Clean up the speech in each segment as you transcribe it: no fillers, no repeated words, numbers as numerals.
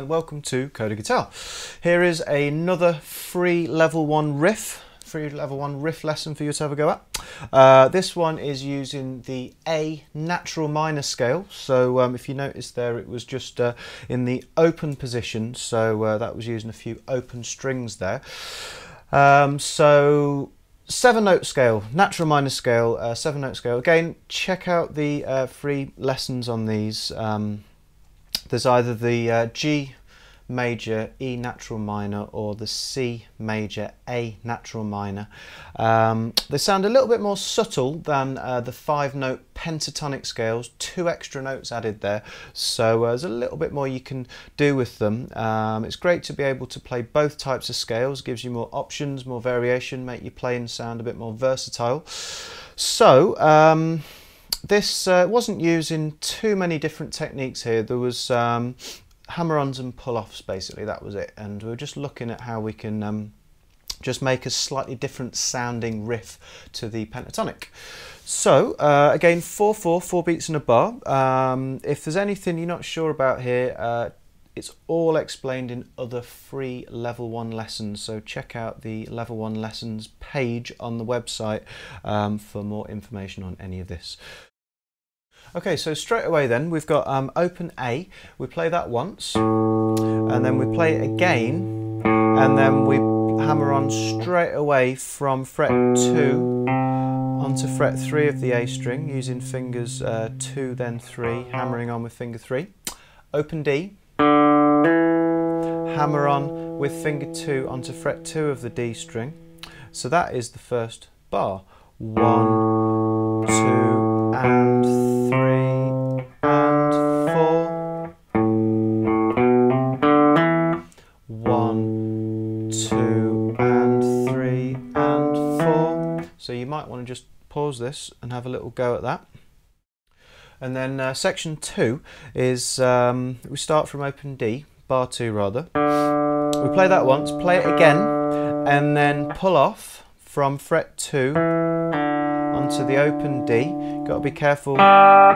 and welcome to Coda Guitar. Here is another free level 1 riff, lesson for you to have a go at. This one is using the A natural minor scale. So if you notice there, it was just in the open position, so that was using a few open strings there. So 7-note scale, natural minor scale, 7-note scale. Again, check out the free lessons on these. There's either the G major, E natural minor, or the C major, A natural minor. They sound a little bit more subtle than the 5-note pentatonic scales, 2 extra notes added there, so there's a little bit more you can do with them. It's great to be able to play both types of scales, gives you more options, more variation, make your playing sound a bit more versatile. So this wasn't using too many different techniques here. There was hammer-ons and pull-offs, basically, that was it, and we were just looking at how we can just make a slightly different sounding riff to the pentatonic. So again, 4/4, 4 beats in a bar. If there's anything you're not sure about here, it's all explained in other free level 1 lessons, so check out the level 1 lessons page on the website for more information on any of this. Okay, so straight away then, we've got open A, we play that once, and then we play it again, and then we hammer on straight away from fret 2 onto fret 3 of the A string, using fingers 2 then 3, hammering on with finger 3. Open D, hammer on with finger 2 onto fret 2 of the D string. So that is the first bar. 1, 2, and 3, and 4. 1, 2, and 3, and 4. So you might want to just pause this and have a little go at that. And then section 2 is we start from open D, bar 2 rather. We play that once, play it again, and then pull off from fret 2 onto the open D. Got to be careful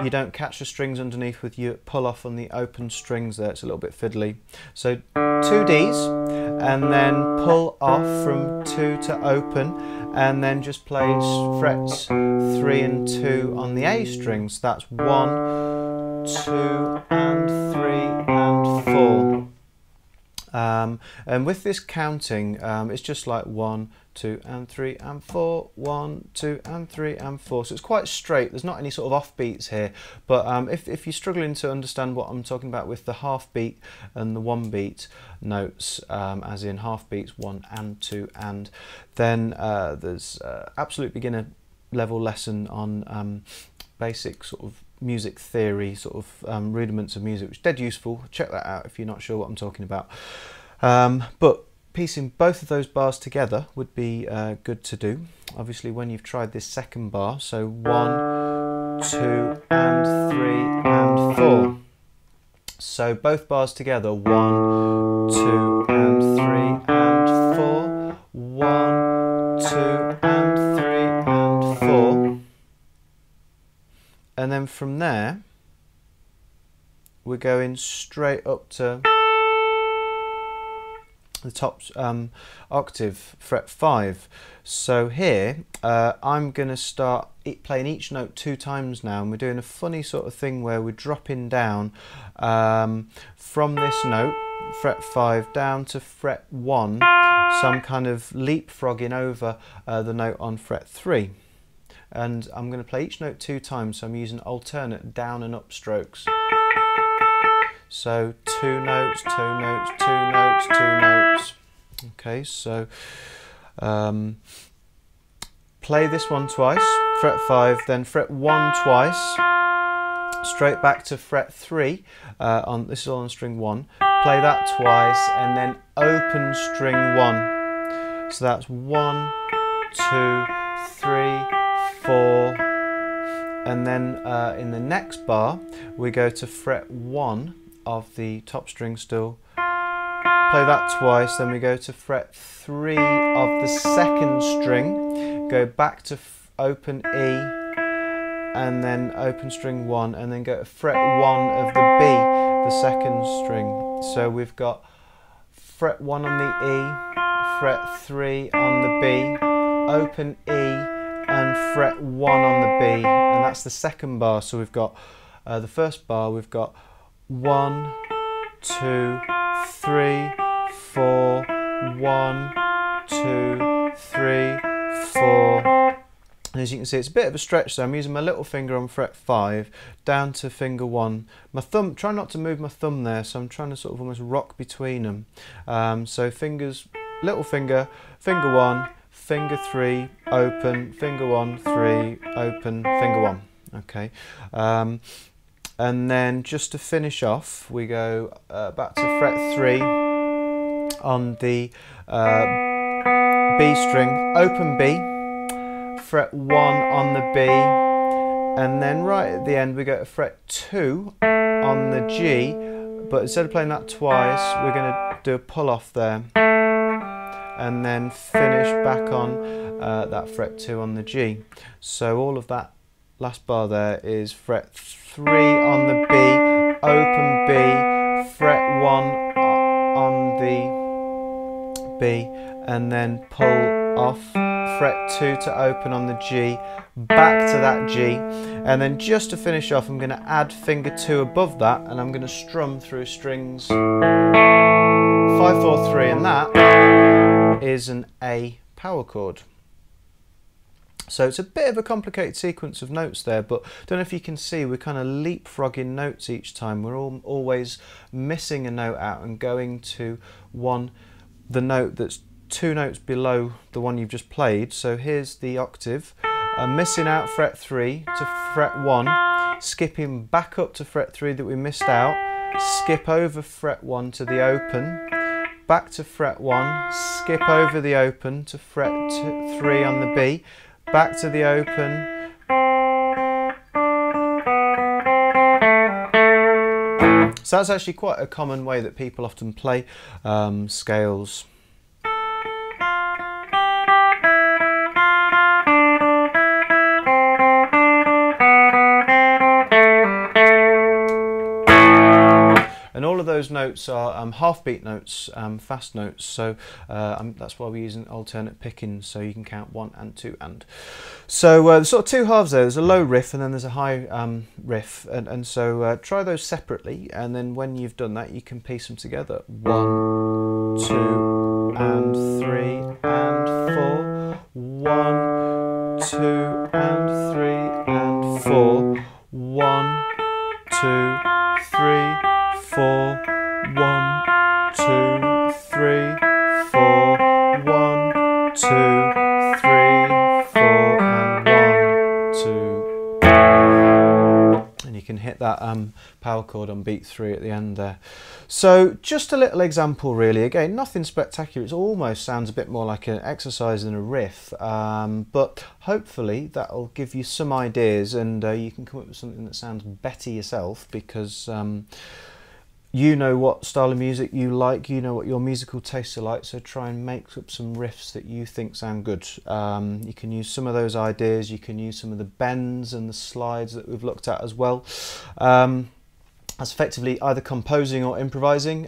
you don't catch the strings underneath with your pull off on the open strings there, it's a little bit fiddly. So 2 Ds, and then pull off from 2 to open, and then just play frets 3 and 2 on the A strings. That's 1, 2, and 3, and 4. And with this counting, it's just like 1, 2, and 3, and 4, 1, 2, and 3, and 4. So it's quite straight. There's not any sort of offbeats here. But if you're struggling to understand what I'm talking about with the half beat and the 1 beat notes, as in half beats 1 and 2, and then there's absolute beginner level lesson on basic sort of music theory, sort of rudiments of music, which is dead useful. Check that out if you're not sure what I'm talking about. But piecing both of those bars together would be good to do, obviously, when you've tried this second bar. So 1, 2, and 3, and 4. So both bars together, 1, 2, and 3, and 4. 1, 2, and 3, and 4. And then from there, we're going straight up to the top octave, fret 5. So here, I'm going to start playing each note 2 times now, and we're doing a funny sort of thing where we're dropping down from this note, fret 5, down to fret 1. So I'm kind of leapfrogging over the note on fret 3. And I'm going to play each note 2 times, so I'm using alternate down and up strokes. So 2 notes, 2 notes, 2 notes, 2 notes. Okay, so play this one twice, fret 5, then fret 1 twice, straight back to fret 3, this is all on string 1, play that twice, and then open string 1. So that's 1, 2, 3, 4, and then in the next bar we go to fret 1 of the top string still, play that twice, then we go to fret 3 of the second string, go back to open E, and then open string 1, and then go to fret 1 of the B, the second string. So we've got fret 1 on the E, fret 3 on the B, open E and fret 1 on the B, and that's the second bar. So we've got the first bar, we've got 1, 2, 3, 4, 1, 2, 3, 4. And as you can see, it's a bit of a stretch, so I'm using my little finger on fret 5 down to finger 1. My thumb, try not to move my thumb there, so I'm trying to sort of almost rock between them. So fingers, little finger, finger 1, finger 3, open, finger 1, 3, open, finger 1. Okay. And then just to finish off, we go back to fret 3 on the B string, open B, fret 1 on the B, and then right at the end we go to fret 2 on the G, but instead of playing that twice, we're going to do a pull off there, and then finish back on that fret 2 on the G. So all of that last bar there is fret 3 on the B, open B, fret 1 on the B, and then pull off, fret 2 to open on the G, back to that G, and then just to finish off I'm going to add finger 2 above that, and I'm going to strum through strings 5, 4, 3, and that is an A power chord. So it's a bit of a complicated sequence of notes there, but I don't know if you can see, we're kind of leapfrogging notes each time. We're always missing a note out and going to the note that's 2 notes below the one you've just played. So here's the octave, missing out fret 3 to fret 1, skipping back up to fret 3 that we missed out, skip over fret 1 to the open, back to fret 1, skip over the open to fret 3 on the B, back to the open, so that's actually quite a common way that people often play scales. And all of those notes are half beat notes, fast notes, so that's why we're using alternate picking, so you can count 1 and 2 and. So there's sort of 2 halves there, there's a low riff and then there's a high riff, and so try those separately, and then when you've done that you can piece them together. 1, 2 and 3 and 4, 1, 2 and 3 and 4, 1, 2, 3, 4, 1, 2, 3, 4, 1, 2, 3, 4, and 1, 2. And you can hit that power chord on beat 3 at the end there. So just a little example really, again nothing spectacular, it almost sounds a bit more like an exercise than a riff, but hopefully that'll give you some ideas, and you can come up with something that sounds better yourself, because you know what style of music you like, you know what your musical tastes are like, so try and make up some riffs that you think sound good. You can use some of those ideas, you can use some of the bends and the slides that we've looked at as well. That's effectively either composing or improvising.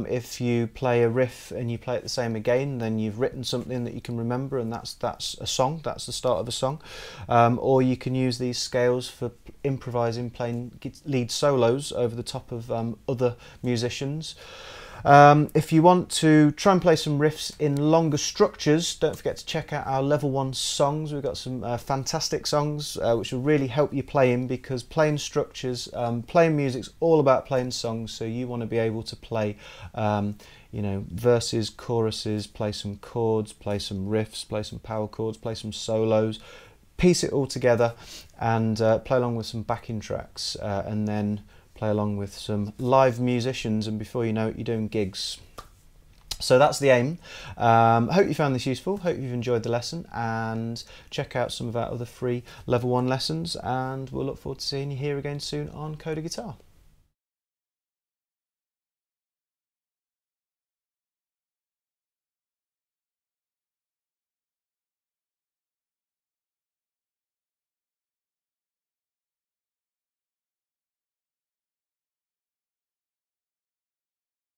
If you play a riff and you play it the same again, then you've written something that you can remember, and that's a song, that's the start of a song. Or you can use these scales for improvising, playing lead solos over the top of other musicians. If you want to try and play some riffs in longer structures, don't forget to check out our level 1 songs. We've got some fantastic songs which will really help you play in, because playing structures, playing music's all about playing songs, so you want to be able to play you know, verses, choruses, play some chords, play some riffs, play some power chords, play some solos, piece it all together and play along with some backing tracks, and then play along with some live musicians, and before you know it you're doing gigs. So that's the aim. Hope you found this useful, hope you've enjoyed the lesson, and check out some of our other free level 1 lessons, and we'll look forward to seeing you here again soon on Coda Guitar.